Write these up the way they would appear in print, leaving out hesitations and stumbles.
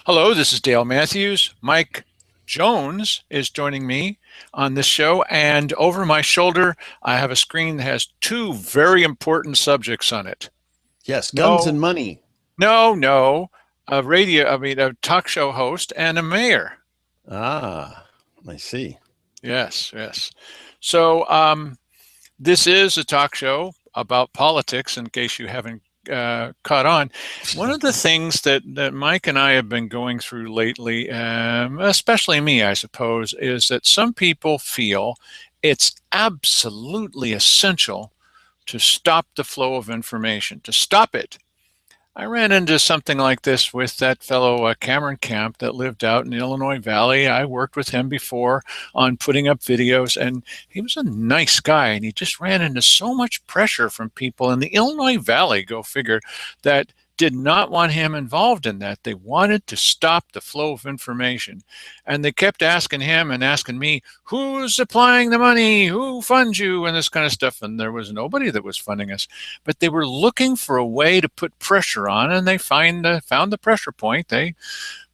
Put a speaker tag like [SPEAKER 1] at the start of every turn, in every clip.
[SPEAKER 1] Hello, this is Dale Matthews. Mike Jones is joining me on this show, and over my shoulder, I have a screen that has two very important subjects on it.
[SPEAKER 2] Yes, guns
[SPEAKER 1] No,
[SPEAKER 2] and money.
[SPEAKER 1] no, a talk show host and a mayor.
[SPEAKER 2] Ah, I see.
[SPEAKER 1] Yes. So this is a talk show about politics, in case you haven't caught on. One of the things that Mike and I have been going through lately, especially me, I suppose, is that some people feel it's absolutely essential to stop the flow of information, to stop it. I ran into something like this with that fellow Cameron Camp that lived out in the Illinois Valley. I worked with him before on putting up videos, and he was a nice guy, and he just ran into so much pressure from people in the Illinois Valley, go figure, that did not want him involved in that. They wanted to stop the flow of information. And they kept asking him and asking me, who's supplying the money? Who funds you? And this kind of stuff. And there was nobody that was funding us. But they were looking for a way to put pressure on, and they found the pressure point. They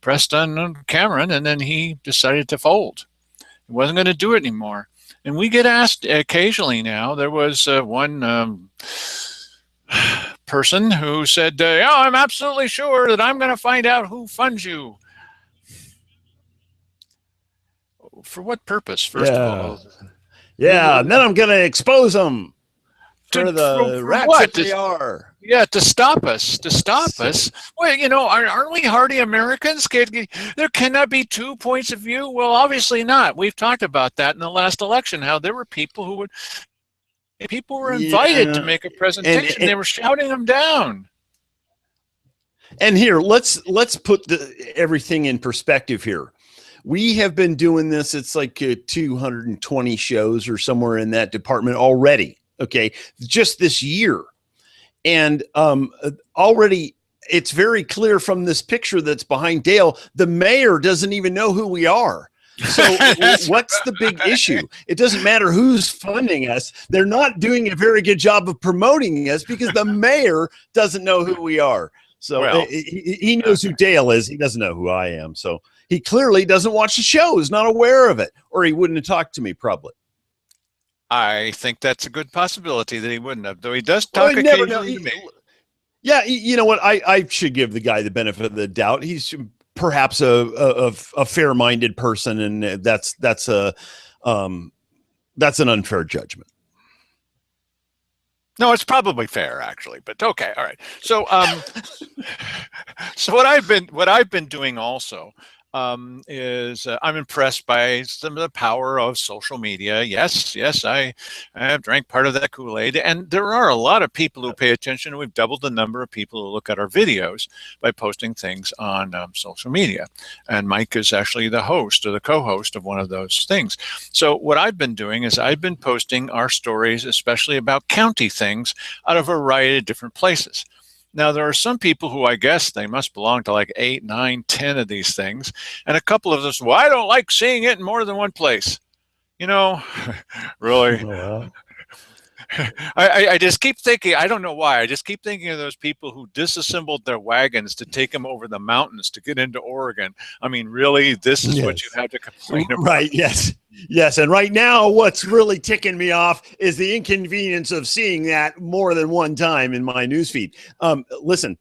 [SPEAKER 1] pressed on Cameron, and then he decided to fold. He wasn't going to do it anymore. And we get asked occasionally now. There was one person who said, yeah, I'm absolutely sure that I'm going to find out who funds you. For what purpose, first of
[SPEAKER 2] Yeah.
[SPEAKER 1] all?
[SPEAKER 2] Yeah, and then I'm going to expose them for the
[SPEAKER 1] for
[SPEAKER 2] rats
[SPEAKER 1] what?
[SPEAKER 2] that they are.
[SPEAKER 1] Yeah, to stop us. Well, aren't we hardy Americans? There cannot be two points of view. Well, obviously not. We've talked about that in the last election, how there were people people were invited to make a presentation. They were shouting them down.
[SPEAKER 2] And here, let's put everything in perspective here. We have been doing this. It's like 220 shows or somewhere in that department already. Okay, just this year. And already it's very clear from this picture that's behind Dale, the mayor doesn't even know who we are. So what's the big issue? It doesn't matter who's funding us. They're not doing a very good job of promoting us because the mayor doesn't know who we are. So he knows who Dale is. He doesn't know who I am. So he clearly doesn't watch the show, is not aware of it, or he wouldn't have talked to me probably.
[SPEAKER 1] I think that's a good possibility that he wouldn't have, though he does talk occasionally to me.
[SPEAKER 2] Yeah, you know what? I should give the guy the benefit of the doubt. He's perhaps a fair-minded person, and that's an unfair judgment.
[SPEAKER 1] No, it's probably fair, actually, but okay, all right. So, so what I've been doing also is I'm impressed by some of the power of social media. Yes, I have drank part of that Kool-Aid, and there are a lot of people who pay attention. We've doubled the number of people who look at our videos by posting things on social media. And Mike is actually the host or the co-host of one of those things. So what I've been doing is I've been posting our stories, especially about county things, out of a variety of different places. Now, there are some people who I guess they must belong to like 8, 9, 10 of these things. And a couple of us, well, I don't like seeing it in more than one place. Really. I just keep thinking, I don't know why, I just keep thinking of those people who disassembled their wagons to take them over the mountains to get into Oregon. I mean, really, this is what you have to complain about.
[SPEAKER 2] Right, yes. And right now, what's really ticking me off is the inconvenience of seeing that more than one time in my newsfeed. Listen,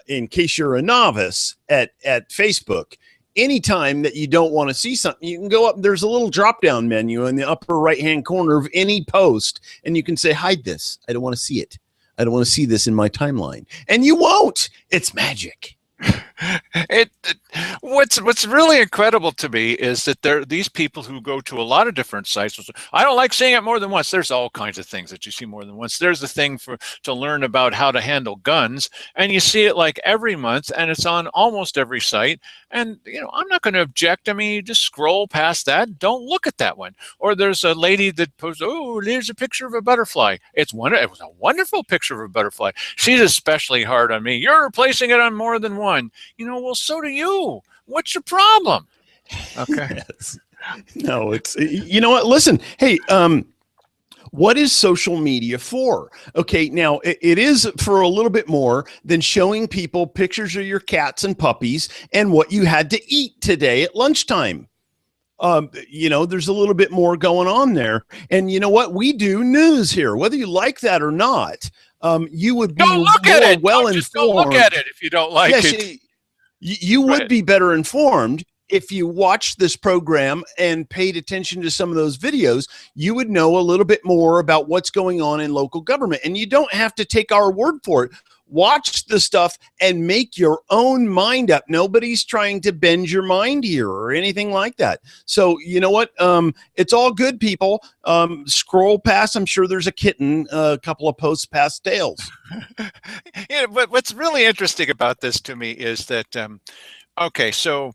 [SPEAKER 2] in case you're a novice at Facebook, anytime that you don't want to see something, you can go up. There's a little drop-down menu in the upper right-hand corner of any post, and you can say, hide this. I don't want to see it. I don't want to see this in my timeline. And you won't. It's magic.
[SPEAKER 1] What's really incredible to me is that there are these people who go to a lot of different sites. I don't like seeing it more than once. There's all kinds of things that you see more than once. There's the thing to learn about how to handle guns, and you see it like every month, and it's on almost every site. And I'm not going to object. I mean, you just scroll past that. Don't look at that one. Or there's a lady that posts, oh, there's a picture of a butterfly. It was a wonderful picture of a butterfly. She's especially hard on me. You're replacing it on more than one. Well, so do you. What's your problem? Okay.
[SPEAKER 2] Yes. No, it's, you know what? Listen, hey, What is social media for? Okay, now it is for a little bit more than showing people pictures of your cats and puppies and what you had to eat today at lunchtime. There's a little bit more going on there. And you know what? We do news here, whether you like that or not. You would be
[SPEAKER 1] Don't look at
[SPEAKER 2] more
[SPEAKER 1] it.
[SPEAKER 2] well
[SPEAKER 1] Just don't look
[SPEAKER 2] informed.
[SPEAKER 1] at it if you don't like
[SPEAKER 2] Yes,
[SPEAKER 1] it.
[SPEAKER 2] you would
[SPEAKER 1] Right.
[SPEAKER 2] be better informed if you watched this program and paid attention to some of those videos. You would know a little bit more about what's going on in local government. And you don't have to take our word for it. Watch the stuff and make your own mind up. Nobody's trying to bend your mind here or anything like that. So you know what? It's all good, people. Scroll past. I'm sure there's a kitten, a couple of posts past tails.
[SPEAKER 1] Yeah, but what's really interesting about this to me is that, okay, so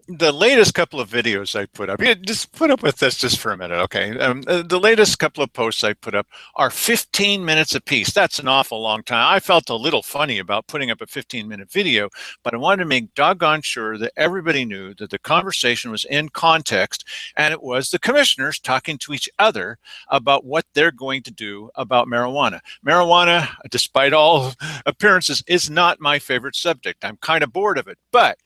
[SPEAKER 1] the latest couple of videos I put up, just put up with this just for a minute, okay? The latest couple of posts I put up are 15 minutes apiece. That's an awful long time. I felt a little funny about putting up a 15-minute video, but I wanted to make doggone sure that everybody knew that the conversation was in context, and it was the commissioners talking to each other about what they're going to do about marijuana. Marijuana, despite all appearances, is not my favorite subject. I'm kind of bored of it, but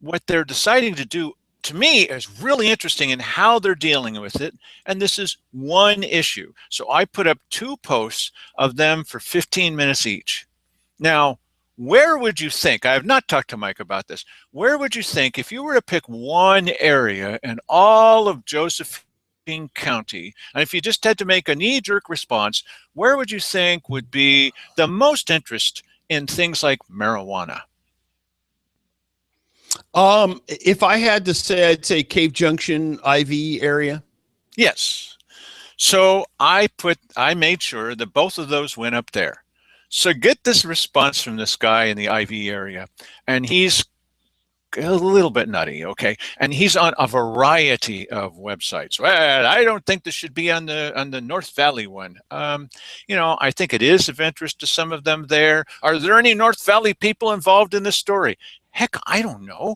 [SPEAKER 1] what they're deciding to do, to me, is really interesting in how they're dealing with it. And this is one issue. So I put up 2 posts of them for 15 minutes each. Now, where would you think, I have not talked to Mike about this, where would you think if you were to pick one area in all of Josephine County, and if you just had to make a knee-jerk response, where would you think would be the most interest in things like marijuana?
[SPEAKER 2] If I had to say, I'd say Cave Junction, IV area.
[SPEAKER 1] Yes. So I made sure that both of those went up there. So get this response from this guy in the IV area, and he's a little bit nutty, okay? And he's on a variety of websites. Well, I don't think this should be on the North Valley one. I think it is of interest to some of them there. Are there any North Valley people involved in this story? Heck, I don't know.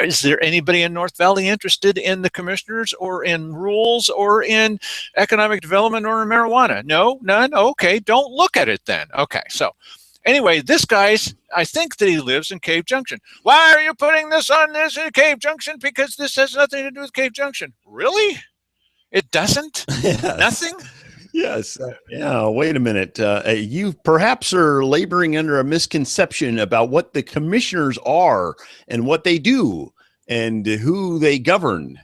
[SPEAKER 1] Is there anybody in North Valley interested in the commissioners or in rules or in economic development or in marijuana? No, none? Okay, don't look at it then. Okay, so anyway, this guy's, I think that he lives in Cave Junction. Why are you putting this on this in Cave Junction? Because this has nothing to do with Cave Junction. Really? It doesn't?
[SPEAKER 2] Yes.
[SPEAKER 1] Nothing?
[SPEAKER 2] Yes. Yeah. Wait a minute. You perhaps are laboring under a misconception about what the commissioners are and what they do and who they govern.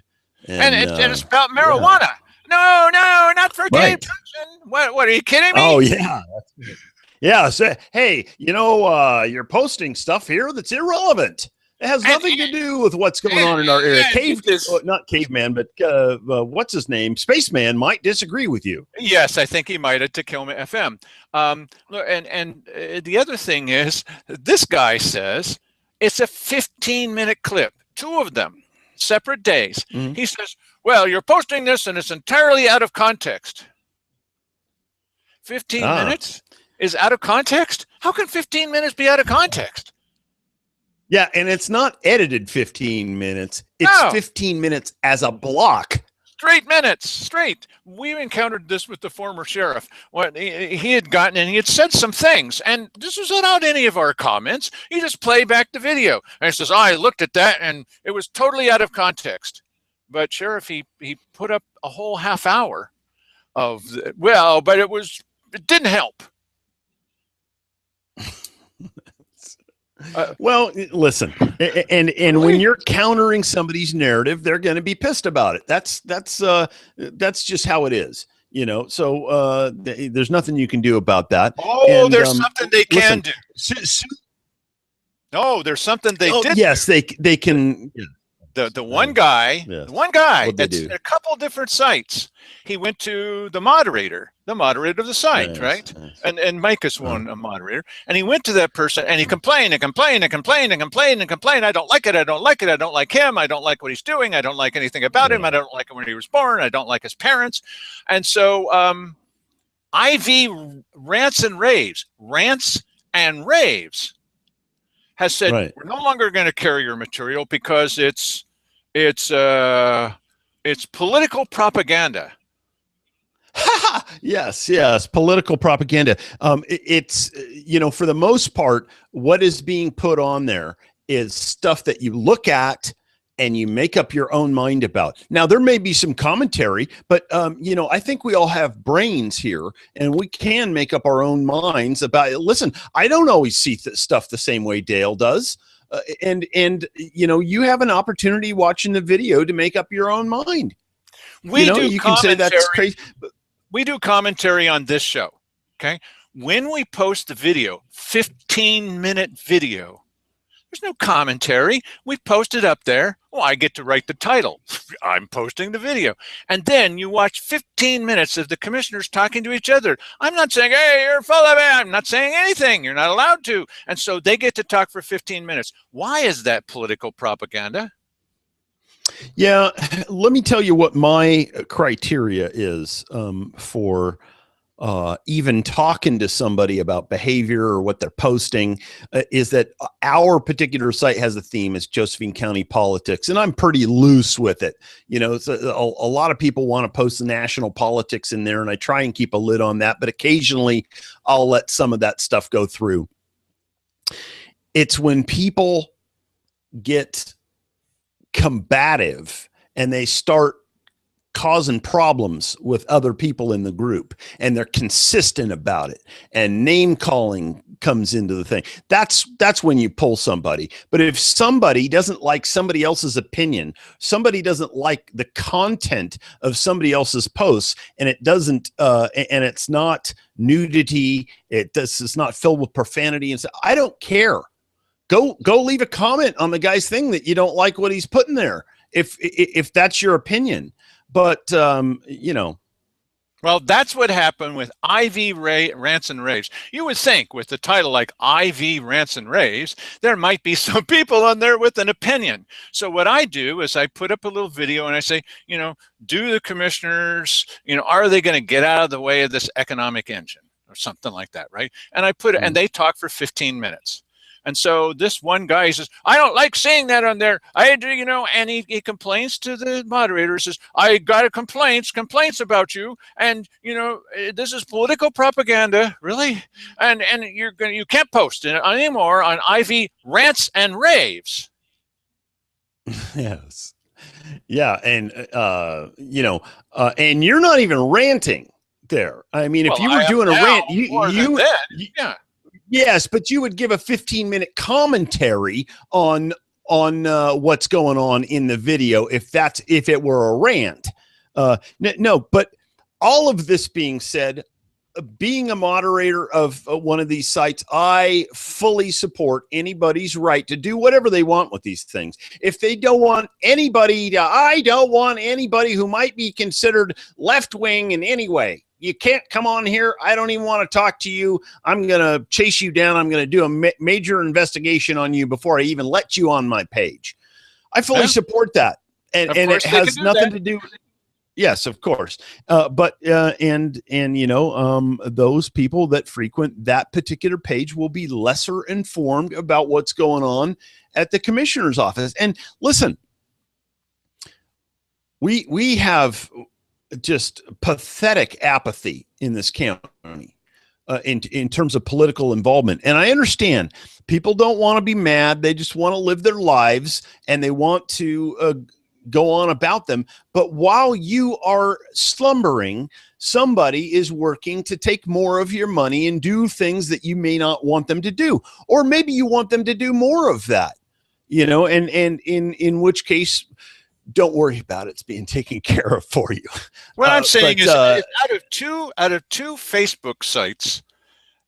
[SPEAKER 1] And it's about marijuana. Yeah. No, not for Cave Junction. What are you kidding me?
[SPEAKER 2] Oh, yeah. Yeah. So, hey, you're posting stuff here that's irrelevant. It has nothing to do with what's going on in our area. Not caveman, but what's his name? Spaceman might disagree with you.
[SPEAKER 1] Yes, I think he might at Tacoma FM. And the other thing is, this guy says it's a 15-minute clip, 2 of them, separate days. Mm-hmm. He says, well, you're posting this and it's entirely out of context. 15 minutes is out of context? How can 15 minutes be out of context?
[SPEAKER 2] Yeah, and it's not edited 15 minutes. It's 15 minutes as a block.
[SPEAKER 1] Straight minutes, straight. We encountered this with the former sheriff. He had gotten and he had said some things, and this was without any of our comments. He just played back the video. And he says, I looked at that, and it was totally out of context. But Sheriff, he put up a whole half hour of, but it didn't help.
[SPEAKER 2] Well, listen, and when you're countering somebody's narrative, they're going to be pissed about it. That's just how it is, So there's nothing you can do about that.
[SPEAKER 1] Oh, there's something they can do. No, there's something they did.
[SPEAKER 2] Yes, they can. Yeah.
[SPEAKER 1] The one guy, at a couple different sites. He went to the moderator of the site, right? Yes. And Mike is a moderator. And he went to that person and he complained and complained and complained and complained and complained. I don't like it. I don't like it. I don't like him. I don't like what he's doing. I don't like anything about him. I don't like him when he was born. I don't like his parents. And so IV Rants and Raves has said, we're no longer going to carry your material because it's political propaganda.
[SPEAKER 2] Yes, yes, political propaganda. It's for the most part, what is being put on there is stuff that you look at and you make up your own mind about. Now, there may be some commentary, but I think we all have brains here, and we can make up our own minds about it. Listen, I don't always see stuff the same way Dale does. And you have an opportunity watching the video to make up your own mind.
[SPEAKER 1] We do
[SPEAKER 2] You can say that's crazy.
[SPEAKER 1] We do commentary on this show. Okay. When we post the video, 15-minute video, there's no commentary. We post it up there. Well, I get to write the title. I'm posting the video. And then you watch 15 minutes of the commissioners talking to each other. I'm not saying, hey, you're full of it. I'm not saying anything. You're not allowed to. And so they get to talk for 15 minutes. Why is that political propaganda?
[SPEAKER 2] Yeah, let me tell you what my criteria is for even talking to somebody about behavior or what they're posting. Is that our particular site has a theme, is Josephine County politics, and I'm pretty loose with it. It's a lot of people want to post the national politics in there, and I try and keep a lid on that, but occasionally I'll let some of that stuff go through. It's when people get combative and they start causing problems with other people in the group, and they're consistent about it, and name calling comes into the thing. That's when you pull somebody. But if somebody doesn't like somebody else's opinion, somebody doesn't like the content of somebody else's posts, and it doesn't and it's not nudity, it's not filled with profanity, and so I don't care. Go leave a comment on the guy's thing that you don't like what he's putting there, if that's your opinion. But
[SPEAKER 1] well, that's what happened with IV Rants and Raves. You would think with the title like IV Rants and Raves, there might be some people on there with an opinion. So what I do is I put up a little video and I say, do the commissioners, are they going to get out of the way of this economic engine or something like that, right? And I put it, and they talk for 15 minutes. And so this one guy says, I don't like seeing that on there. And he complains to the moderator, says, I got complaints about you. And, this is political propaganda, really? And you can't post it anymore on IV Rants and Raves.
[SPEAKER 2] Yes. Yeah. And, and you're not even ranting there. I mean, if you were doing a rant, yeah. Yes, but you would give a 15-minute commentary on what's going on in the video if it were a rant. No, but all of this being said, being a moderator of one of these sites, I fully support anybody's right to do whatever they want with these things. If they don't want anybody I don't want anybody who might be considered left-wing in any way. You can't come on here. I don't even want to talk to you. I'm going to chase you down. I'm going to do a major investigation on you before I even let you on my page. I fully support that. And it has nothing to do. Yes, of course. But those people that frequent that particular page will be lesser informed about what's going on at the commissioner's office. And listen, we have just pathetic apathy in this county in terms of political involvement. And I understand people don't want to be mad. They just want to live their lives and they want to go on about them. But while you are slumbering, somebody is working to take more of your money and do things that you may not want them to do. Or maybe you want them to do more of that, and in which case, don't worry about it. It's being taken care of for you.
[SPEAKER 1] What I'm saying is out of two Facebook sites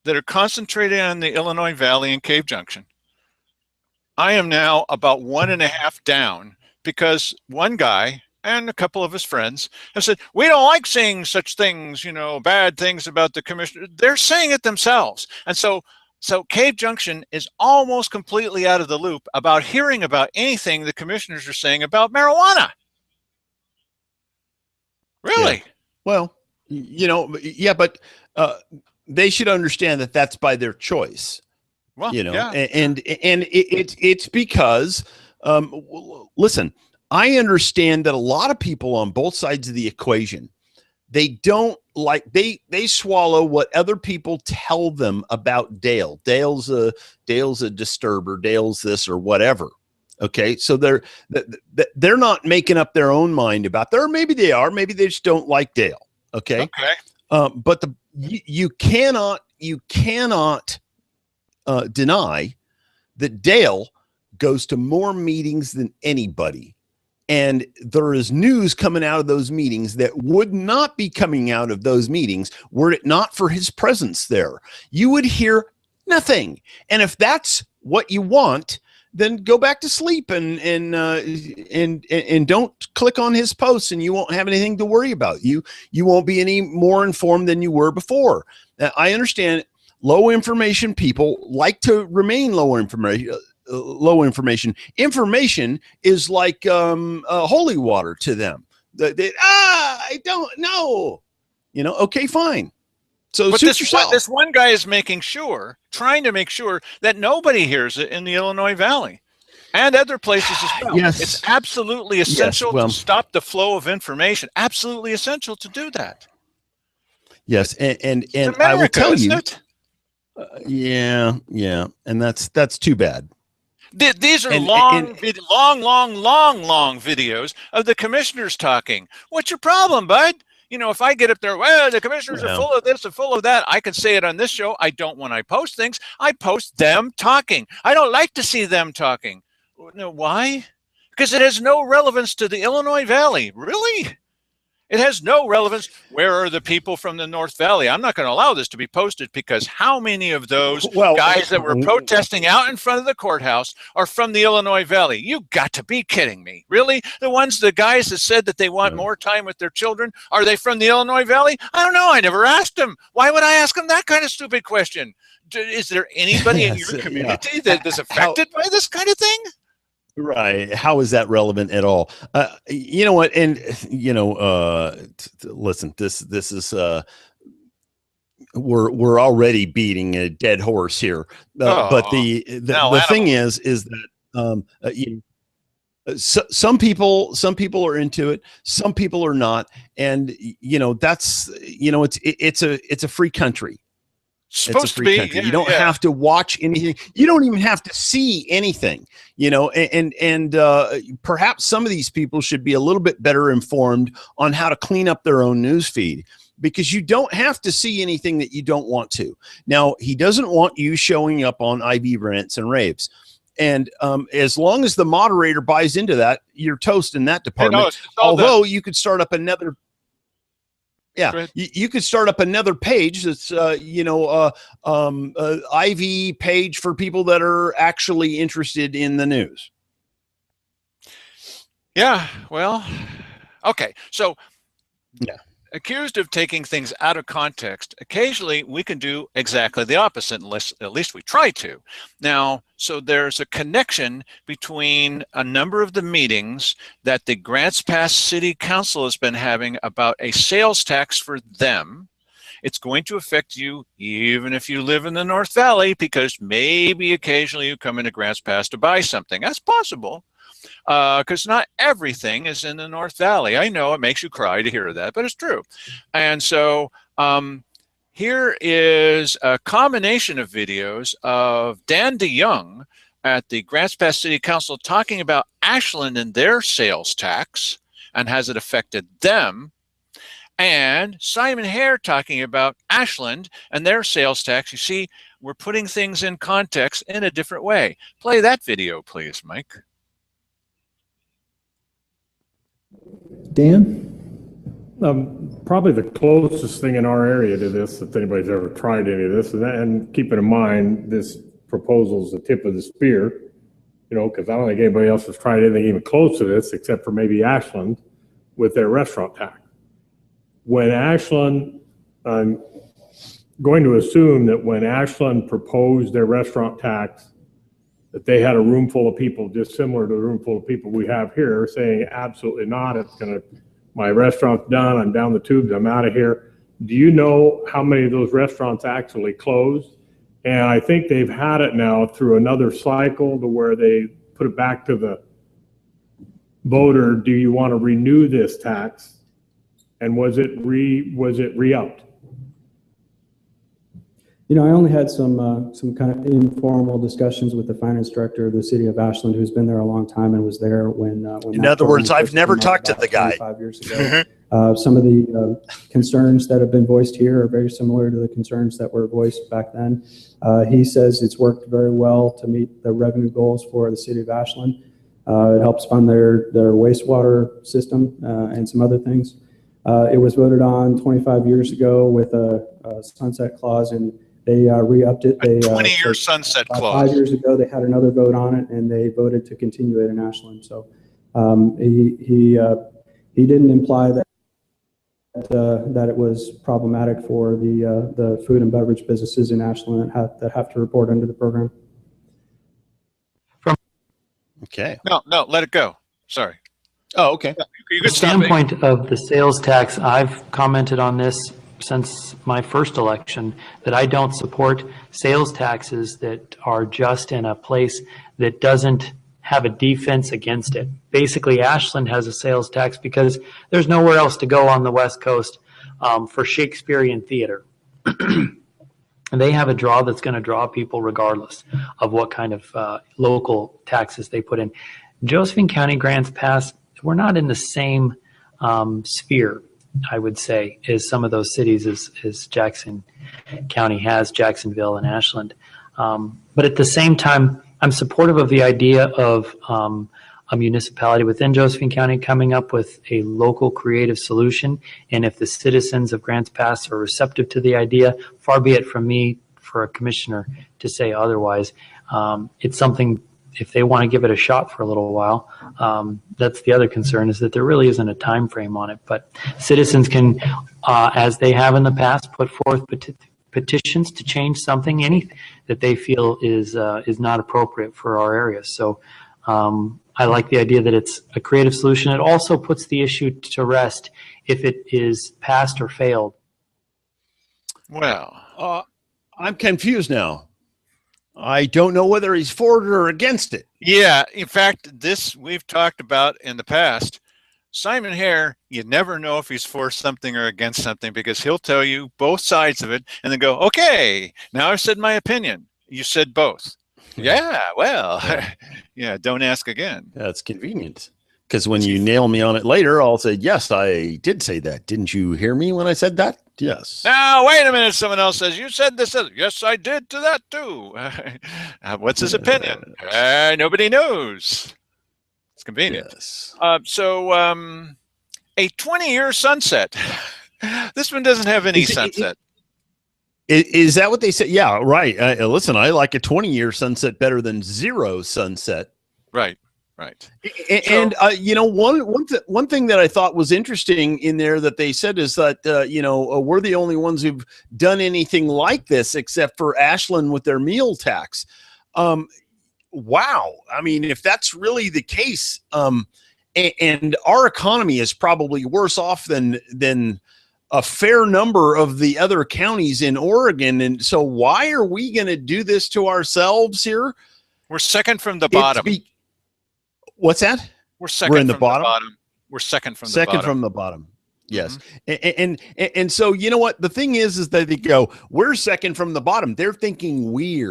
[SPEAKER 1] that are concentrated on the Illinois Valley and Cave Junction, I am now about 1.5 down because one guy and a couple of his friends have said, we don't like saying such things, bad things about the commissioner. They're saying it themselves. And so Cave Junction is almost completely out of the loop about hearing about anything the commissioners are saying about marijuana. Really?
[SPEAKER 2] Yeah. Well, but they should understand that that's by their choice.
[SPEAKER 1] Well,
[SPEAKER 2] and it's because, listen, I understand that a lot of people on both sides of the equation, They don't like, they swallow what other people tell them about Dale. Dale's a disturber, Dale's this or whatever. Okay, so they're not making up their own mind about there. Maybe they are. Maybe they just don't like Dale. Okay. But you cannot deny that Dale goes to more meetings than anybody. And there is news coming out of those meetings that would not be coming out of those meetings were it not for his presence there. You would hear nothing. And if that's what you want, then go back to sleep and don't click on his posts, and you won't have anything to worry about. You won't be any more informed than you were before. Now, I understand low information people like to remain low information. Information is like holy water to them. I don't know. Okay, fine. So
[SPEAKER 1] but this one guy is trying to make sure that nobody hears it in the Illinois Valley and other places as well.
[SPEAKER 2] Yes.
[SPEAKER 1] It's absolutely essential to stop the flow of information. Absolutely essential to do that.
[SPEAKER 2] Yes, and
[SPEAKER 1] America,
[SPEAKER 2] I will tell you.
[SPEAKER 1] Yeah,
[SPEAKER 2] and that's too bad.
[SPEAKER 1] These are long videos of the commissioners talking. What's your problem, bud? If I get up there, well, the commissioners are full of this and full of that. I can say it on this show. I don't when I post things. I post them talking. I don't like to see them talking. Why? Because it has no relevance to the Illinois Valley. Really? It has no relevance. Where are the people from the North Valley? I'm not going to allow this to be posted because how many of those guys that were protesting out in front of the courthouse are from the Illinois Valley? You got to be kidding me. Really? The guys that said that they want more time with their children, are they from the Illinois Valley? I don't know. I never asked them. Why would I ask them that kind of stupid question? Is there anybody in your community that is affected by this kind of thing?
[SPEAKER 2] Right. How is that relevant at all? You know what? And listen, this is we're already beating a dead horse here. But the thing is that some people are into it, some people are not, and that's it's a free country.
[SPEAKER 1] Supposed to be.
[SPEAKER 2] Yeah, you don't have to watch anything. You don't even have to see anything, and perhaps some of these people should be a little bit better informed on how to clean up their own news feed, because you don't have to see anything that you don't want to. Now, he doesn't want you showing up on IV rants and raves. And as long as the moderator buys into that, you're toast in that department. Although you could start up another you could start up another page that's, IV page for people that are actually interested in the news.
[SPEAKER 1] Yeah, well, okay. So, accused of taking things out of context, occasionally we can do exactly the opposite, unless at least we try to. Now, so there's a connection between a number of the meetings that the Grants Pass City Council has been having about a sales tax for them. It's going to affect you even if you live in the North Valley, because maybe occasionally you come into Grants Pass to buy something. That's possible. Because not everything is in the North Valley. I know it makes you cry to hear that, but it's true. And so here is a combination of videos of Dan DeYoung at the Grants Pass City Council talking about Ashland and their sales tax and has it affected them, and Simon Hare talking about Ashland and their sales tax. You see, we're putting things in context in a different way. Play that video, please, Mike.
[SPEAKER 3] Dan? Probably the closest thing in our area to this, if anybody's ever tried any of this, and keeping in mind this proposal is the tip of the spear, because I don't think anybody else has tried anything even close to this except for maybe Ashland with their restaurant tax. When Ashland, I'm going to assume that when Ashland proposed their restaurant tax, that they had a room full of people just similar to the room full of people we have here saying absolutely not, my restaurant's done, I'm down the tubes, I'm out of here. Do you know how many of those restaurants actually closed? And I think they've had it now through another cycle to where they put it back to the voter, do you want to renew this tax? And was it re-upped?
[SPEAKER 4] You know, I only had some kind of informal discussions with the finance director of the city of Ashland, who's been there a long time and was there when
[SPEAKER 2] in other words, I've never talked to the guy.
[SPEAKER 4] 5 years ago. Some of the concerns that have been voiced here are very similar to the concerns that were voiced back then. He says it's worked very well to meet the revenue goals for the city of Ashland. It helps fund their wastewater system and some other things. It was voted on 25 years ago with a sunset clause, and they re-upped it. They
[SPEAKER 1] 20-year sunset clause.
[SPEAKER 4] 5 years ago, they had another vote on it, and they voted to continue it in Ashland. So he didn't imply that it was problematic for the food and beverage businesses in Ashland that have to report under the program.
[SPEAKER 2] Okay.
[SPEAKER 1] No, let it go. Sorry.
[SPEAKER 2] Oh, okay.
[SPEAKER 1] You
[SPEAKER 5] The
[SPEAKER 1] could stop me.
[SPEAKER 5] standpoint of the sales tax, I've commented on this since my first election, that I don't support sales taxes that are just in a place that doesn't have a defense against it. Basically, Ashland has a sales tax because there's nowhere else to go on the West Coast for Shakespearean theater. And they have a draw that's going to draw people regardless of what kind of local taxes they put in. Josephine County Grants Pass, we're not in the same sphere, I would say, as some of those cities as Jackson County has, Jacksonville and Ashland. But at the same time, I'm supportive of the idea of a municipality within Josephine County coming up with a local creative solution. And if the citizens of Grants Pass are receptive to the idea, far be it from me for a commissioner to say otherwise. It's something, if they want to give it a shot for a little while, that's the other concern, is that there really isn't a time frame on it. But citizens can, as they have in the past, put forth petitions to change something, anything that they feel is not appropriate for our area. So I like the idea that it's a creative solution. It also puts the issue to rest if it is passed or failed.
[SPEAKER 1] Well,
[SPEAKER 2] I'm confused now. I don't know whether he's for it or against it.
[SPEAKER 1] yeah. In fact, this we've talked about in the past. Simon Hare, you never know if he's for something or against something, because he'll tell you both sides of it and then go, okay, now I've said my opinion. You said both. Yeah, well, yeah, don't ask again.
[SPEAKER 2] That's convenient. Because when you nail me on it later, I'll say, yes, I did say that. Didn't you hear me when I said that? Yes.
[SPEAKER 1] Now, wait a minute. Someone else says, you said this. Yes, I did to that too. What's his opinion? Nobody knows. It's convenient.
[SPEAKER 2] Yes.
[SPEAKER 1] So a 20-year sunset. This one doesn't have any sunset.
[SPEAKER 2] Is that what they said? Yeah, right. Listen, I like a 20-year sunset better than zero sunset.
[SPEAKER 1] Right, right.
[SPEAKER 2] And you know, one thing that I thought was interesting in there that they said is that you know, we're the only ones who've done anything like this except for Ashland with their meal tax. Wow. I mean, if that's really the case, and our economy is probably worse off than a fair number of the other counties in Oregon. And so why are we going to do this to ourselves here?
[SPEAKER 1] We're second from the bottom.
[SPEAKER 2] What's that?
[SPEAKER 1] We're second
[SPEAKER 2] in the
[SPEAKER 1] from
[SPEAKER 2] bottom?
[SPEAKER 1] the bottom. We're second from the
[SPEAKER 2] Second
[SPEAKER 1] bottom.
[SPEAKER 2] from the bottom. Yes. Mm-hmm. And so, you know what? The thing is that they go, we're second from the bottom. They're thinking we,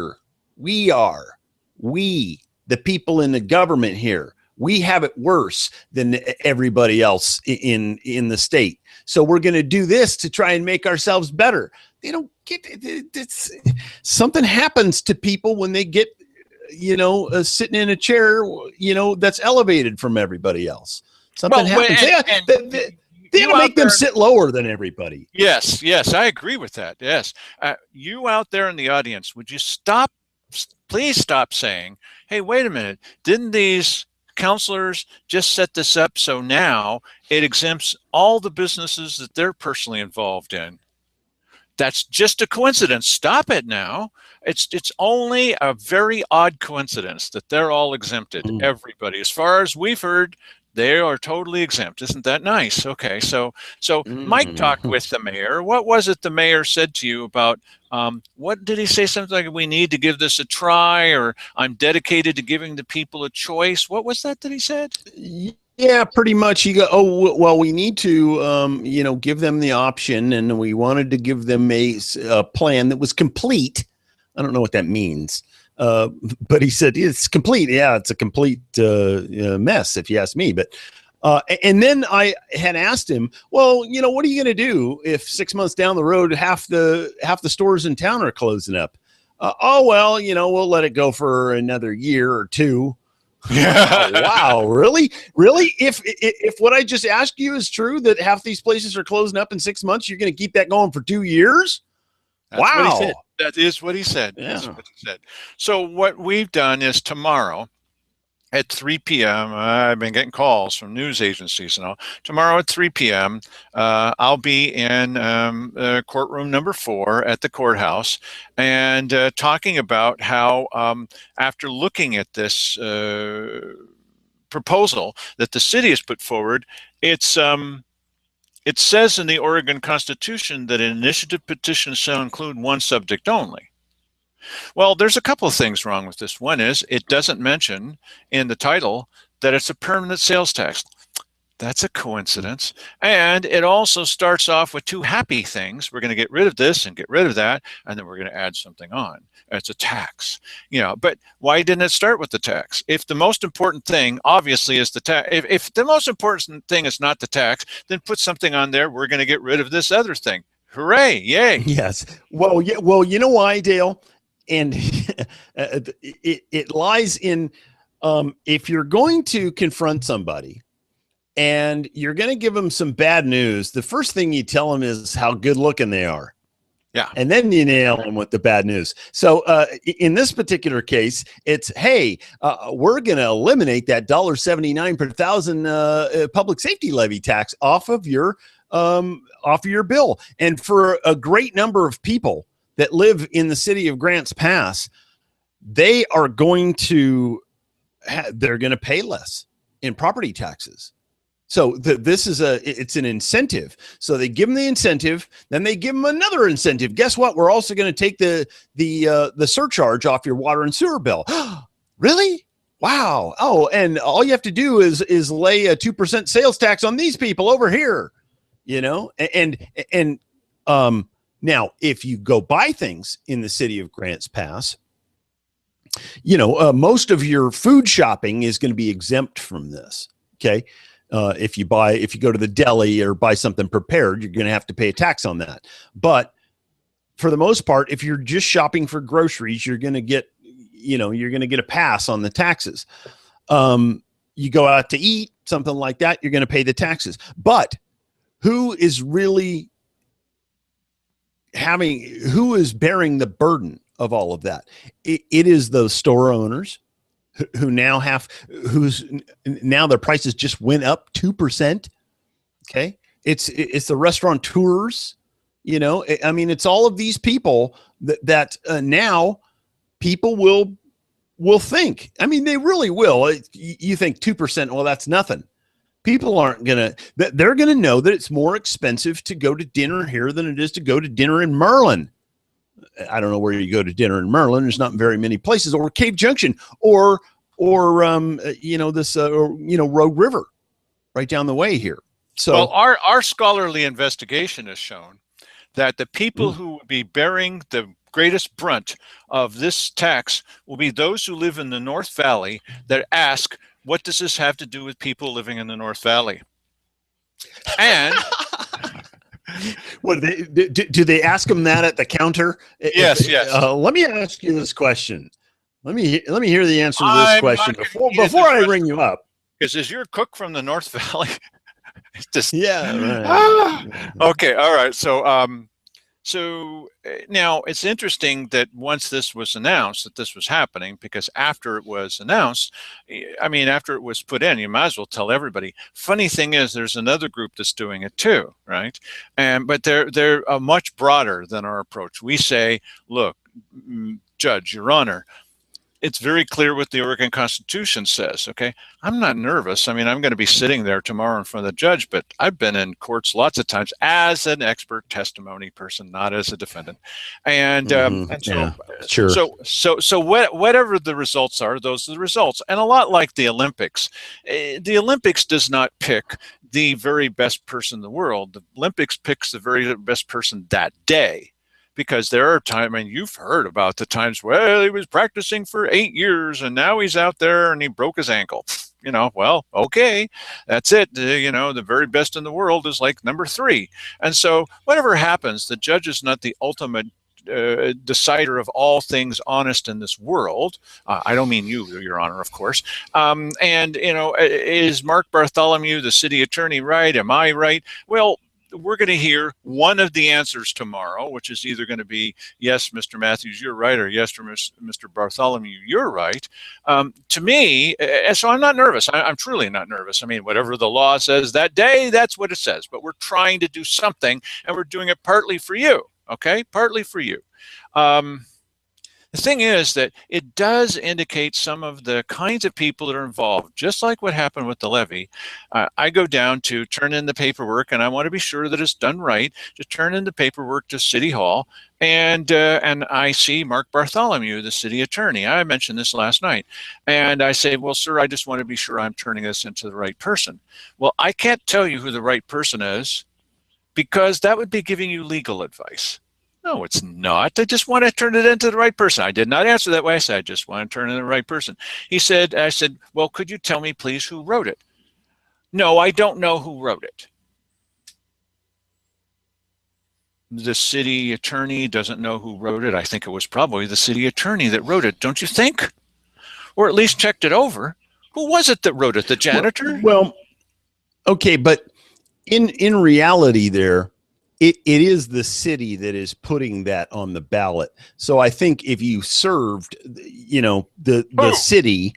[SPEAKER 2] the people in the government here, we have it worse than everybody else in the state. So we're going to do this to try and make ourselves better. They don't get it. Something happens to people when they get, you know, sitting in a chair, you know, that's elevated from everybody else. Something happens. They gotta make them sit lower than everybody.
[SPEAKER 1] Yes, I agree with that. Yes. You out there in the audience, would you please stop saying, hey, wait a minute, didn't these counselors just set this up so now it exempts all the businesses that they're personally involved in? That's just a coincidence. Stop it now. It's only a very odd coincidence that they're all exempted. Everybody, as far as we've heard, they are totally exempt. Isn't that nice? Okay, so Mike talked with the mayor. What was it the mayor said to you about, what did he say? Something like, we need to give this a try, or I'm dedicated to giving the people a choice. What was that he said?
[SPEAKER 2] Yeah, pretty much. You go, oh, well, we need to, give them the option, and we wanted to give them a plan that was complete. I don't know what that means. But he said, it's complete. Yeah, it's a complete mess, if you ask me. But and then I had asked him, well, what are you going to do if 6 months down the road, half the stores in town are closing up? Oh, well, we'll let it go for another year or two.
[SPEAKER 1] Yeah.
[SPEAKER 2] Wow, really? Really? If what I just asked you is true, that half these places are closing up in 6 months, you're going to keep that going for 2 years?
[SPEAKER 1] That's
[SPEAKER 2] Wow.
[SPEAKER 1] what he said. That is what he said.
[SPEAKER 2] Yeah.
[SPEAKER 1] That's what he said. So what we've done is tomorrow at 3 p.m. I've been getting calls from news agencies and all. Tomorrow at 3 p.m., I'll be in courtroom number 4 at the courthouse and talking about how after looking at this proposal that the city has put forward, it says in the Oregon Constitution that an initiative petition shall include one subject only. Well, there's a couple of things wrong with this. One is it doesn't mention in the title that it's a permanent sales tax. That's a coincidence. And it also starts off with 2 happy things. We're going to get rid of this and get rid of that, and then we're going to add something on. It's a tax. But why didn't it start with the tax? If the most important thing obviously is the tax, if the most important thing is not the tax, then put something on there. We're going to get rid of this other thing. Hooray. Yay.
[SPEAKER 2] Yes. Well, yeah. Well, you know why, Dale? And it lies in if you're going to confront somebody and you're going to give them some bad news, the first thing you tell them is how good looking they are.
[SPEAKER 1] Yeah.
[SPEAKER 2] And then you nail them with the bad news. So in this particular case, it's, hey, we're going to eliminate that $1.79 per thousand public safety levy tax off of your bill. And for a great number of people that live in the city of Grants Pass, they are going to they're going to pay less in property taxes. So this is it's an incentive. So they give them the incentive, then they give them another incentive. Guess what? We're also going to take the surcharge off your water and sewer bill. Really? Wow. Oh, and all you have to do is lay a 2% sales tax on these people over here. And now, if you go buy things in the city of Grants Pass, most of your food shopping is going to be exempt from this. Okay. If you go to the deli or buy something prepared, you're going to have to pay a tax on that. But for the most part, if you're just shopping for groceries, you're going to get a pass on the taxes. You go out to eat, something like that, you're going to pay the taxes. But who is bearing the burden of all of that? It is those store owners who now their prices just went up 2%. Okay. It's the restaurateurs, it's all of these people that now people will think, they really will. You think 2%, well, that's nothing. People aren't they're going to know that it's more expensive to go to dinner here than it is to go to dinner in Merlin. I don't know where you go to dinner in Merlin. There's not very many places, or Cave Junction, or Rogue River right down the way here. So,
[SPEAKER 1] well, our scholarly investigation has shown that the people who will be bearing the greatest brunt of this tax will be those who live in the North Valley that ask, what does this have to do with people living in the North Valley? And
[SPEAKER 2] what do they ask them that at the counter?
[SPEAKER 1] Yes.
[SPEAKER 2] Let me ask you this question. Let me hear the answer to this question before I ring you up.
[SPEAKER 1] Because is your cook from the North Valley?
[SPEAKER 2] Yeah. Right.
[SPEAKER 1] Okay. All right. So now it's interesting that once this was announced that this was happening, because after it was announced, after it was put in, you might as well tell everybody. Funny thing is, there's another group that's doing it too, right? But they're much broader than our approach. We say, look, Judge, Your Honor, it's very clear what the Oregon Constitution says, okay? I'm not nervous. I mean, I'm going to be sitting there tomorrow in front of the judge, but I've been in courts lots of times as an expert testimony person, not as a defendant. And
[SPEAKER 2] Yeah, sure.
[SPEAKER 1] So whatever the results are, those are the results. And a lot like the Olympics does not pick the very best person in the world. The Olympics picks the very best person that day. Because there are times, I mean, you've heard about the times, well, he was practicing for 8 years and now he's out there and he broke his ankle. You know, well, okay, that's it. You know, the very best in the world is like number 3. And so whatever happens, the judge is not the ultimate decider of all things honest in this world. I don't mean you, Your Honor, of course. And, you know, is Mark Bartholomew, the city attorney, right? Am I right? Well, we're going to hear one of the answers tomorrow, which is either going to be, yes, Mr. Matthews, you're right, or yes, Mr. Bartholomew, you're right. To me, so I'm not nervous. I'm truly not nervous. I mean, whatever the law says that day, that's what it says. But we're trying to do something, and we're doing it partly for you, okay? Partly for you. The thing is that it does indicate some of the kinds of people that are involved, just like what happened with the levy. I go down to turn in the paperwork, and I want to be sure that it's done right, to turn in the paperwork to City Hall, and I see Mark Bartholomew, the city attorney. I mentioned this last night. And I say, well, sir, I just want to be sure I'm turning this into the right person. Well, I can't tell you who the right person is because that would be giving you legal advice. No, it's not. I just want to turn it into the right person. I did not answer that way. I said, I just want to turn it into the right person. I said, well, could you tell me, please, who wrote it? No, I don't know who wrote it. The city attorney doesn't know who wrote it. I think it was probably the city attorney that wrote it, don't you think? Or at least checked it over. Who was it that wrote it? The janitor?
[SPEAKER 2] Well, okay, but in reality there, it is the city that is putting that on the ballot. So I think if you served, you know, the city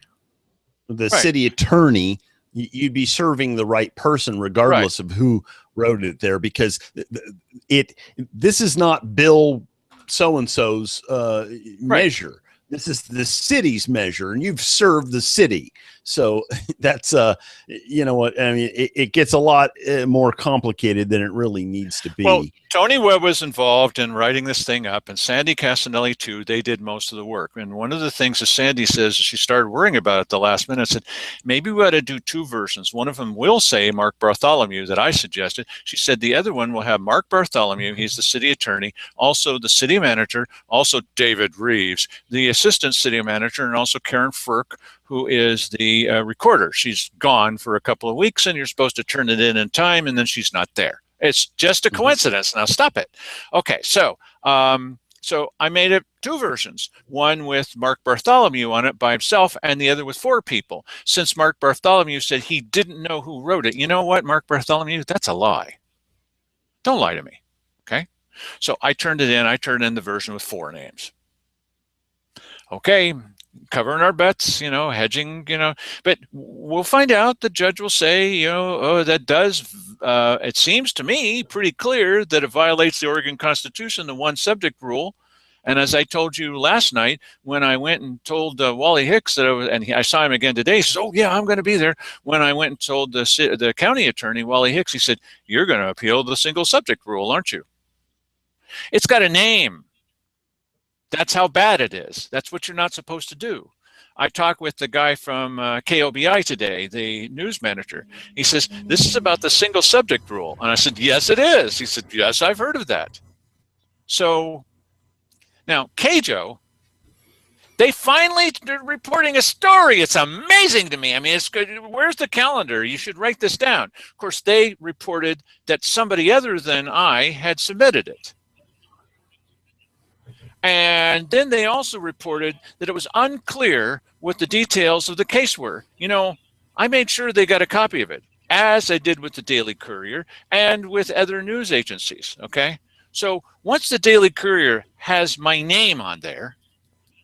[SPEAKER 2] attorney, you'd be serving the right person regardless of who wrote it there, because this is not Bill so-and-so's measure. This is the city's measure, and you've served the city. So that's, you know what, I mean, it gets a lot more complicated than it really needs to be.
[SPEAKER 1] Well, Tony Webb was involved in writing this thing up, and Sandy Casanelli too. They did most of the work. And one of the things that Sandy says, she started worrying about it the last minute, said, maybe we ought to do 2 versions. One of them will say Mark Bartholomew that I suggested. She said the other one will have Mark Bartholomew, he's the city attorney, also the city manager, also David Reeves, the assistant city manager, and also Karen Firk, who is the recorder. She's gone for a couple of weeks, and you're supposed to turn it in time, and then she's not there. It's just a coincidence. Now stop it. Okay, so I made it 2 versions, one with Mark Bartholomew on it by himself and the other with 4 people. Since Mark Bartholomew said he didn't know who wrote it, you know what, Mark Bartholomew, that's a lie. Don't lie to me, okay? So I turned in the version with 4 names. Okay, covering our bets, you know, hedging, you know, but we'll find out. The judge will say, you know, oh, that does, it seems to me pretty clear that it violates the Oregon Constitution, the one subject rule. And as I told you last night, when I went and told Wally Hicks that I saw him again today, he says, oh yeah, I'm going to be there. When I went and told the county attorney, Wally Hicks, he said, you're going to appeal the single subject rule, aren't you? It's got a name. That's how bad it is. That's what you're not supposed to do. I talked with the guy from KOBI today, the news manager. He says, this is about the single subject rule. And I said, yes, it is. He said, yes, I've heard of that. So now, KJO, they finally are reporting a story. It's amazing to me. I mean, it's good. Where's the calendar? You should write this down. Of course, they reported that somebody other than I had submitted it. And then they also reported that it was unclear what the details of the case were. You know, I made sure they got a copy of it, as I did with the Daily Courier and with other news agencies, okay? So once the Daily Courier has my name on there,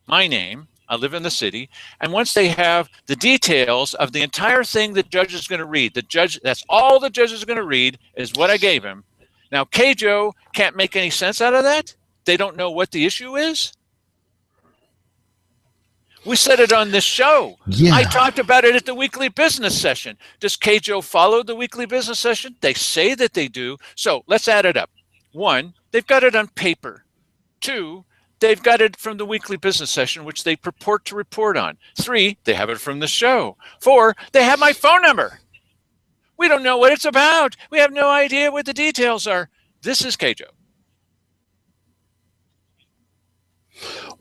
[SPEAKER 1] my name, I live in the city, and once they have the details of the entire thing the judge is going to read, the judge, that's all the judge is going to read is what I gave him. Now, KJO can't make any sense out of that. They don't know what the issue is. We said it on this show.
[SPEAKER 2] Yeah.
[SPEAKER 1] I talked about it at the weekly business session. Does KJO follow the weekly business session? They say that they do. So let's add it up. 1, they've got it on paper. 2, they've got it from the weekly business session, which they purport to report on. 3, they have it from the show. 4, they have my phone number. We don't know what it's about. We have no idea what the details are. This is KJO.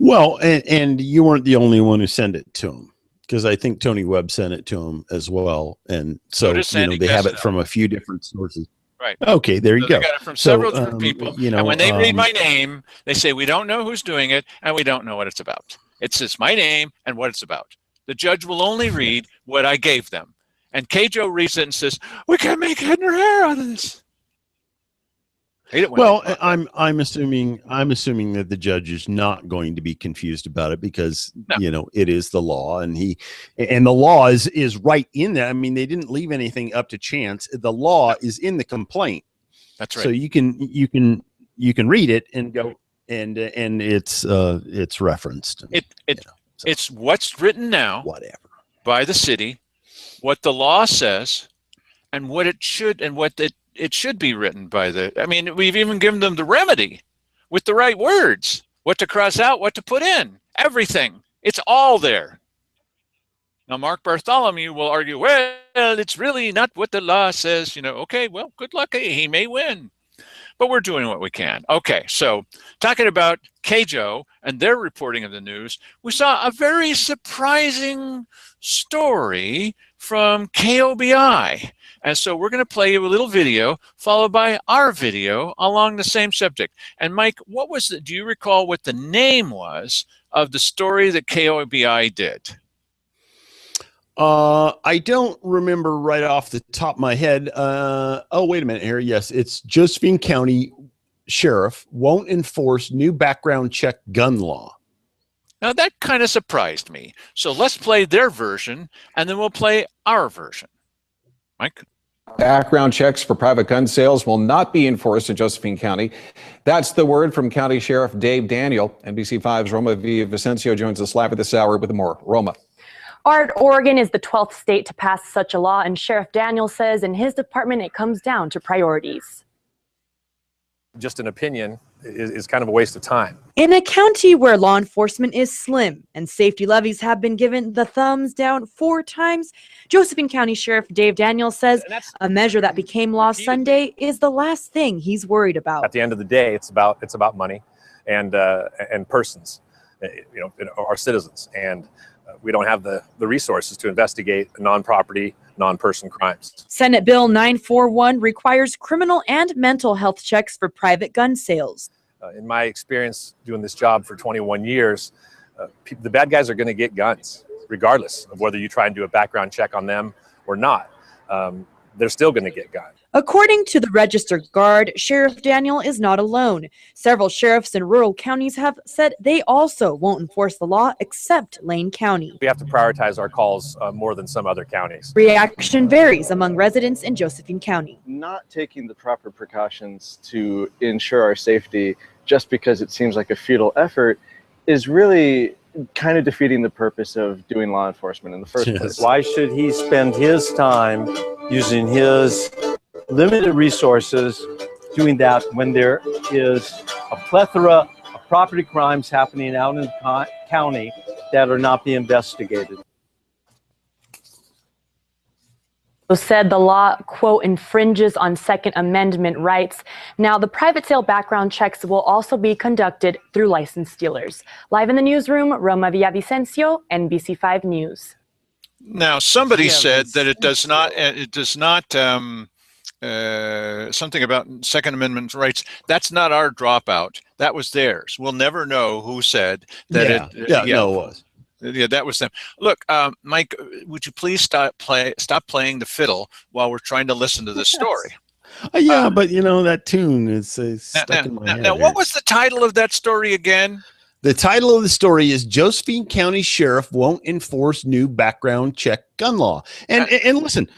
[SPEAKER 2] Well, and you weren't the only one who sent it to him, because I think Tony Webb sent it to him as well. And so, they have it from a few different sources.
[SPEAKER 1] Right.
[SPEAKER 2] Okay, there you go.
[SPEAKER 1] They got it from several different people. And when they read my name, they say, we don't know who's doing it, and we don't know what it's about. It's just my name and what it's about. The judge will only read what I gave them. And KJO reads it and says, we can't make head nor hair out of this.
[SPEAKER 2] Well, I'm assuming that the judge is not going to be confused about it, because it is the law, and the law is right in there. I mean, they didn't leave anything up to chance. The law is in the complaint.
[SPEAKER 1] That's right.
[SPEAKER 2] So you can read it and go, and it's referenced.
[SPEAKER 1] It's what's written now,
[SPEAKER 2] whatever,
[SPEAKER 1] by the city, what the law says, and what it should, and what it should be written by we've even given them the remedy with the right words, what to cross out, what to put in, everything. It's all there. Now, Mark Bartholomew will argue, well, it's really not what the law says. Okay, well, good luck. He may win. But we're doing what we can. Okay, so talking about KJO and their reporting of the news, we saw a very surprising story from KOBI. And so we're going to play you a little video followed by our video along the same subject. And Mike, do you recall what the name was of the story that KOBI did?
[SPEAKER 2] I don't remember right off the top of my head. Oh, wait a minute here. Yes, it's Josephine County Sheriff won't enforce new background check gun law.
[SPEAKER 1] Now, that kind of surprised me. So let's play their version, and then we'll play our version. Mike?
[SPEAKER 6] Background checks for private gun sales will not be enforced in Josephine County. That's the word from County Sheriff Dave Daniel. NBC5's Roma Villavicencio joins us live at this hour with more. Roma.
[SPEAKER 7] Art, Oregon is the 12th state to pass such a law, and Sheriff Daniel says in his department it comes down to priorities.
[SPEAKER 8] Just an opinion is kind of a waste of time.
[SPEAKER 9] In a county where law enforcement is slim and safety levies have been given the thumbs down 4 times, Josephine County Sheriff Dave Daniel says a measure that became law Sunday is the last thing he's worried about.
[SPEAKER 8] At the end of the day, it's about money and persons, our citizens, and we don't have the resources to investigate non-property, non-person crimes.
[SPEAKER 9] Senate Bill 941 requires criminal and mental health checks for private gun sales.
[SPEAKER 8] In my experience doing this job for 21 years, the bad guys are going to get guns, regardless of whether you try and do a background check on them or not. They're still going to get guns.
[SPEAKER 9] According to the Register Guard, Sheriff Daniel is not alone. Several sheriffs in rural counties have said they also won't enforce the law except Lane County.
[SPEAKER 8] We have to prioritize our calls more than some other counties.
[SPEAKER 9] Reaction varies among residents in Josephine County.
[SPEAKER 10] Not taking the proper precautions to ensure our safety just because it seems like a futile effort is really kind of defeating the purpose of doing law enforcement in the first place.
[SPEAKER 11] Why should he spend his time using his limited resources doing that when there is a plethora of property crimes happening out in the county that are not being investigated?
[SPEAKER 7] Said the law, quote, infringes on Second Amendment rights. Now, the private sale background checks will also be conducted through licensed dealers. Live in the newsroom, Roma Villavicencio, NBC5 News.
[SPEAKER 1] Now, somebody said that it does not something about Second Amendment rights. That's not our dropout. That was theirs. We'll never know who said that.
[SPEAKER 2] No, it was.
[SPEAKER 1] Yeah, that was them. Look, Mike, would you please stop playing the fiddle while we're trying to listen to this story?
[SPEAKER 2] Yeah, but that tune is stuck in my head.
[SPEAKER 1] Now, what was the title of that story again?
[SPEAKER 2] The title of the story is Josephine County Sheriff Won't Enforce New Background Check Gun Law. And listen,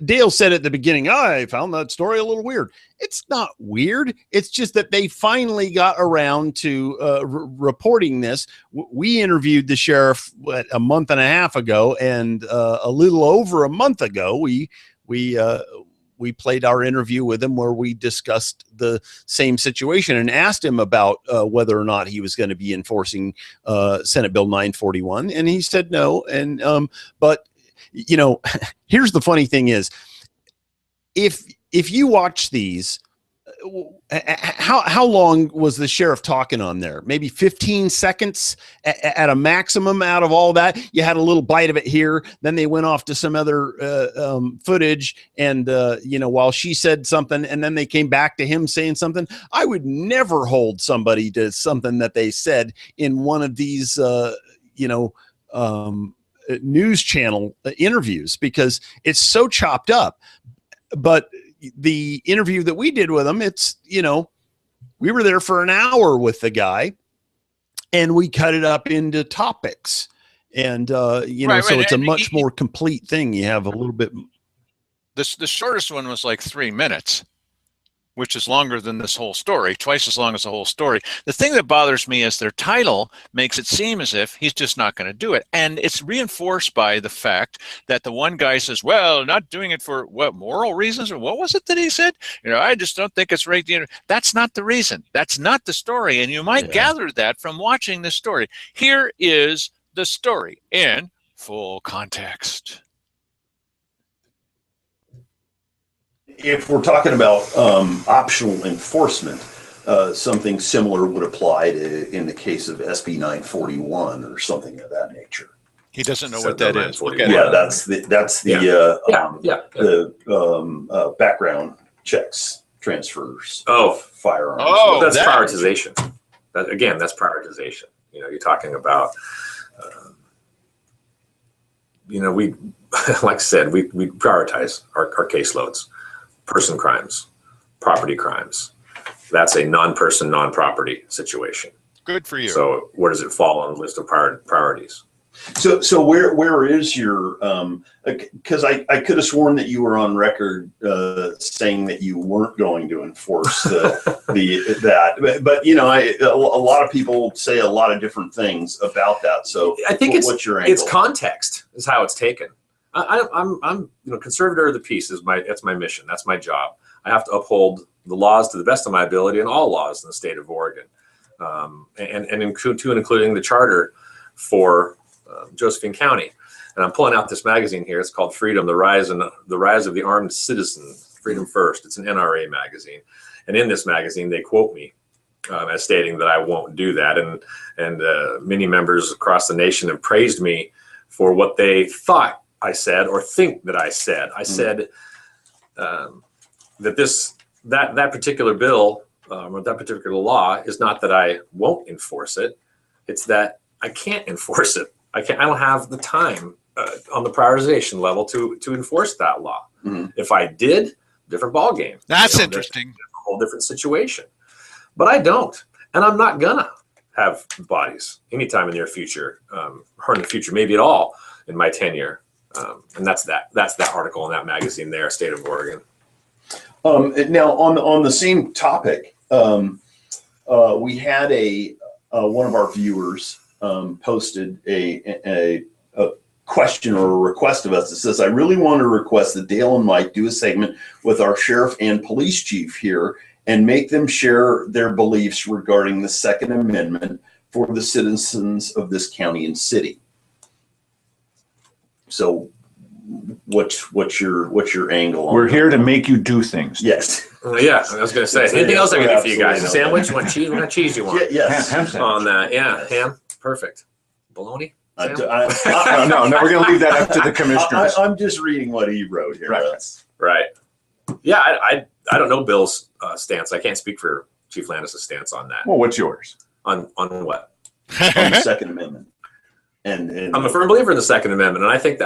[SPEAKER 2] Dale said at the beginning, I found that story a little weird. It's not weird. It's just that they finally got around to reporting this. We interviewed the sheriff a month and a half ago, and a little over a month ago, we played our interview with him where we discussed the same situation and asked him about whether or not he was going to be enforcing Senate Bill 941. And he said no. And but, you know, here's the funny thing is, if you watch these, how long was the sheriff talking on there? Maybe 15 seconds at a maximum out of all that. You had a little bite of it here. Then they went off to some other footage. And, you know, while she said something and then they came back to him saying something, I would never hold somebody to something that they said in one of these, news channel interviews, because it's so chopped up. But the interview that we did with him, it's, you know, we were there for an hour with the guy and we cut it up into topics, and so it's a much more complete thing. You have a little bit.
[SPEAKER 1] The shortest one was like 3 minutes, which is longer than this whole story, twice as long as the whole story. The thing that bothers me is their title makes it seem as if he's just not going to do it. And it's reinforced by the fact that the one guy says, well, not doing it for what, moral reasons? Or what was it that he said? You know, I just don't think it's right. That's not the reason. That's not the story. And you might gather that from watching this story. Here is the story in full context.
[SPEAKER 2] If we're talking about optional enforcement, something similar would apply to in the case of SB 941 or something of that nature.
[SPEAKER 1] He doesn't know what that is.
[SPEAKER 2] Yeah, that's the background checks, transfers of firearms.
[SPEAKER 12] Oh, that's prioritization. That's prioritization. You know, you're talking about, we, like I said, we prioritize our caseloads. Person crimes, property crimes. That's a non-person, non-property situation.
[SPEAKER 1] Good for you.
[SPEAKER 12] So where does it fall on the list of priorities?
[SPEAKER 2] So where is your, because I could have sworn that you were on record saying that you weren't going to enforce that, but you know, a lot of people say a lot of different things about that. So
[SPEAKER 12] I think
[SPEAKER 2] what's your angle?
[SPEAKER 12] It's context is how it's taken. I'm conservator of the peace is that's my mission. That's my job. I have to uphold the laws to the best of my ability and all laws in the state of Oregon, and including the charter for Josephine County. And I'm pulling out this magazine here. It's called Freedom: The Rise of the Armed Citizen. Freedom First. It's an NRA magazine, and in this magazine they quote me as stating that I won't do that. And many members across the nation have praised me for what they thought I said or think that I said. I said that that particular bill or that particular law is not that I won't enforce it. It's that I can't enforce it. I don't have the time on the prioritization level to enforce that law. If I did, different ball game.
[SPEAKER 1] That's interesting.
[SPEAKER 12] A whole different situation. But I don't, and I'm not gonna have bodies anytime in the near future, or in the future, maybe at all in my tenure. And that's that article in that magazine there, State of Oregon.
[SPEAKER 2] Now on the same topic, we had one of our viewers posted a question or a request of us that says, I really want to request that Dale and Mike do a segment with our sheriff and police chief here and make them share their beliefs regarding the Second Amendment for the citizens of this county and city. So what's your angle on
[SPEAKER 13] We're
[SPEAKER 2] that?
[SPEAKER 13] here to make you do things.
[SPEAKER 2] Yes.
[SPEAKER 12] Yeah, I was going to say, anything else I can do for you guys? A sandwich? What cheese? What cheese you want?
[SPEAKER 2] Yes.
[SPEAKER 13] Ham sandwich.
[SPEAKER 12] On that, yeah, ham. Perfect. Bologna?
[SPEAKER 13] No, we're going to leave that up to the commissioners.
[SPEAKER 2] I'm just reading what he wrote here.
[SPEAKER 12] Right. Yeah, I don't know Bill's stance. I can't speak for Chief Landis' stance on that.
[SPEAKER 13] Well, what's yours?
[SPEAKER 12] On what?
[SPEAKER 2] On the Second Amendment. And
[SPEAKER 12] I'm a firm believer in the Second Amendment, and I think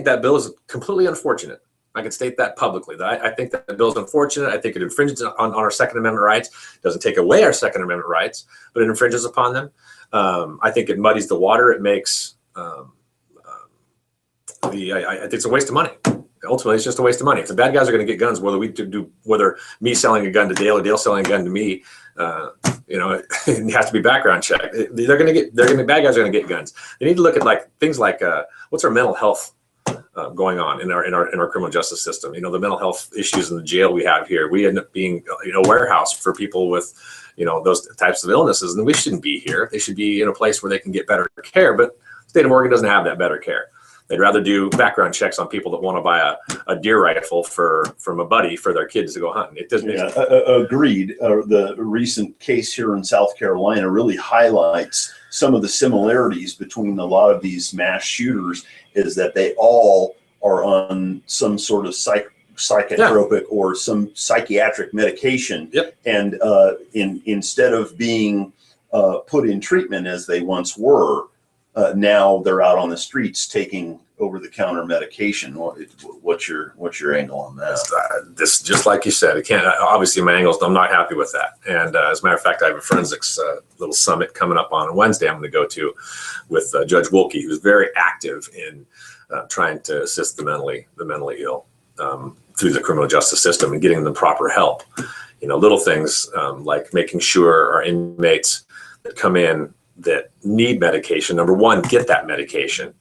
[SPEAKER 12] that bill is completely unfortunate. I can state that publicly. That I think that the bill is unfortunate. I think it infringes on our Second Amendment rights. It doesn't take away our Second Amendment rights, but it infringes upon them. I think it muddies the water. It makes I think it's a waste of money. Ultimately, it's just a waste of money. If the bad guys are going to get guns, whether me selling a gun to Dale or Dale selling a gun to me, it has to be background checked. Bad guys are going to get guns. They need to look at things like what's our mental health going on in our criminal justice system. The mental health issues in the jail we have here. We end up being a warehouse for people with those types of illnesses, and we shouldn't be here. They should be in a place where they can get better care. But the state of Oregon doesn't have that better care. They'd rather do background checks on people that want to buy a deer rifle from a buddy for their kids to go hunting. It doesn't.
[SPEAKER 2] Yeah, agreed. The recent case here in South Carolina really highlights some of the similarities between a lot of these mass shooters. Is that they all are on some sort of psychotropic or some psychiatric medication.
[SPEAKER 12] Yep.
[SPEAKER 2] And instead of being put in treatment as they once were, now they're out on the streets taking over-the-counter medication. What's your angle on that?
[SPEAKER 12] This, just like you said, it can't. Obviously, my angles. I'm not happy with that. And as a matter of fact, I have a forensics little summit coming up on Wednesday. I'm going to go to with Judge Wilkie, who's very active in trying to assist the mentally ill through the criminal justice system and getting them proper help. Little things like making sure our inmates that come in that need medication, number one, get that medication,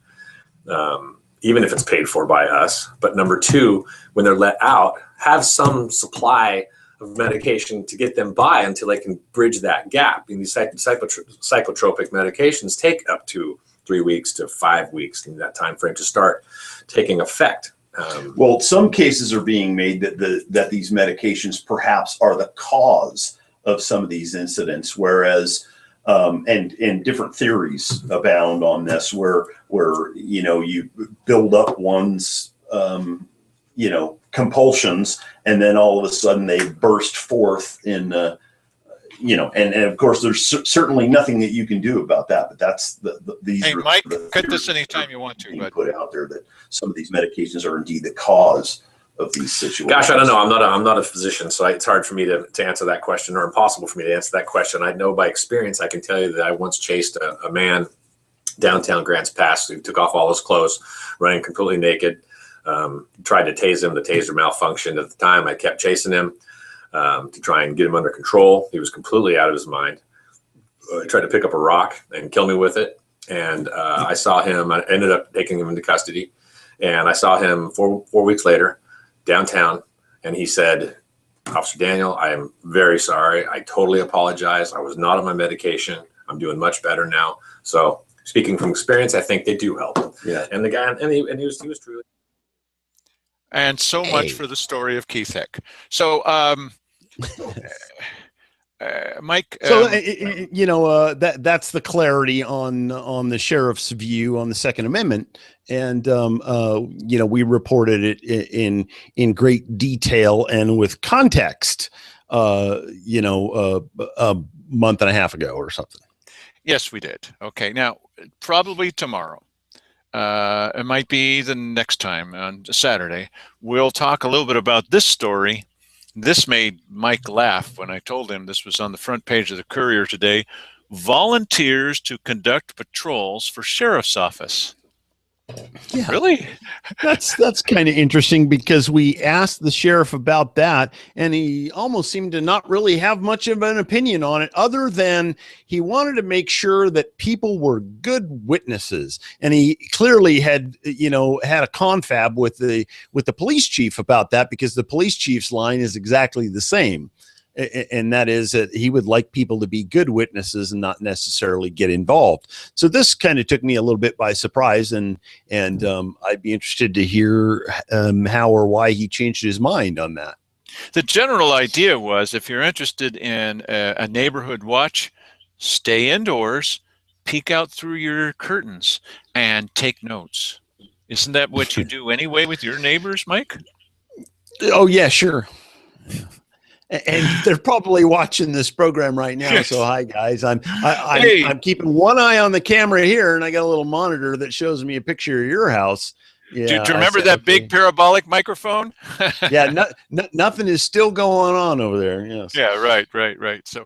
[SPEAKER 12] even if it's paid for by us. But number two, when they're let out, have some supply of medication to get them by until they can bridge that gap. And these psychotropic medications take up to 3 weeks to 5 weeks in that time frame to start taking effect.
[SPEAKER 2] Well, some cases are being made that these medications perhaps are the cause of some of these incidents, whereas and different theories abound on this, where you build up one's compulsions, and then all of a sudden they burst forth in and of course there's certainly nothing that you can do about that. But that's these.
[SPEAKER 1] Hey, Mike, cut this anytime you want to. But
[SPEAKER 2] put out there that some of these medications are indeed the cause of these situations.
[SPEAKER 12] Gosh, I don't know. I'm not a physician, so it's hard for me to answer that question, or impossible for me to answer that question. I know by experience, I can tell you that I once chased a man downtown Grants Pass who took off all his clothes, running completely naked. Tried to tase him. The taser malfunctioned at the time. I kept chasing him to try and get him under control. He was completely out of his mind. He tried to pick up a rock and kill me with it. And I saw him. I ended up taking him into custody. And I saw him four weeks later downtown, and he said, "Officer Daniel, I am very sorry. I totally apologize. I was not on my medication. I'm doing much better now." So speaking from experience, I think they do help.
[SPEAKER 2] Yeah.
[SPEAKER 12] And the guy, and he was truly.
[SPEAKER 1] And so much for the story of Keith Hick. So, Mike.
[SPEAKER 2] So that's the clarity on the sheriff's view on the Second Amendment, and we reported it in great detail and with context, a month and a half ago or something.
[SPEAKER 1] Yes, we did. Okay, now probably tomorrow. It might be the next time on Saturday. We'll talk a little bit about this story. This made Mike laugh when I told him this was on the front page of the Courier today. Volunteers to conduct patrols for sheriff's office.
[SPEAKER 2] Yeah.
[SPEAKER 1] Really?
[SPEAKER 2] That's kind of interesting, because we asked the sheriff about that, and he almost seemed to not really have much of an opinion on it, other than he wanted to make sure that people were good witnesses. And he clearly had a confab with the police chief about that, because the police chief's line is exactly the same. And that is that he would like people to be good witnesses and not necessarily get involved. So this kind of took me a little bit by surprise, and I'd be interested to hear how or why he changed his mind on that.
[SPEAKER 1] The general idea was, if you're interested in a neighborhood watch, stay indoors, peek out through your curtains, and take notes. Isn't that what you do anyway with your neighbors, Mike?
[SPEAKER 2] Oh, yeah, sure. And they're probably watching this program right now. So hi guys, I'm keeping one eye on the camera here, and I got a little monitor that shows me a picture of your house.
[SPEAKER 1] Do you remember that big parabolic microphone?
[SPEAKER 2] Yeah, nothing is still going on over there. Yes.
[SPEAKER 1] Yeah, right. So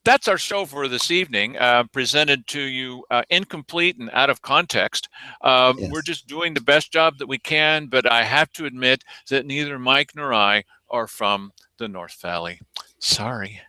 [SPEAKER 1] that's our show for this evening, presented to you incomplete and out of context.
[SPEAKER 2] Yes.
[SPEAKER 1] We're just doing the best job that we can, but I have to admit that neither Mike nor I are from the North Valley. Sorry.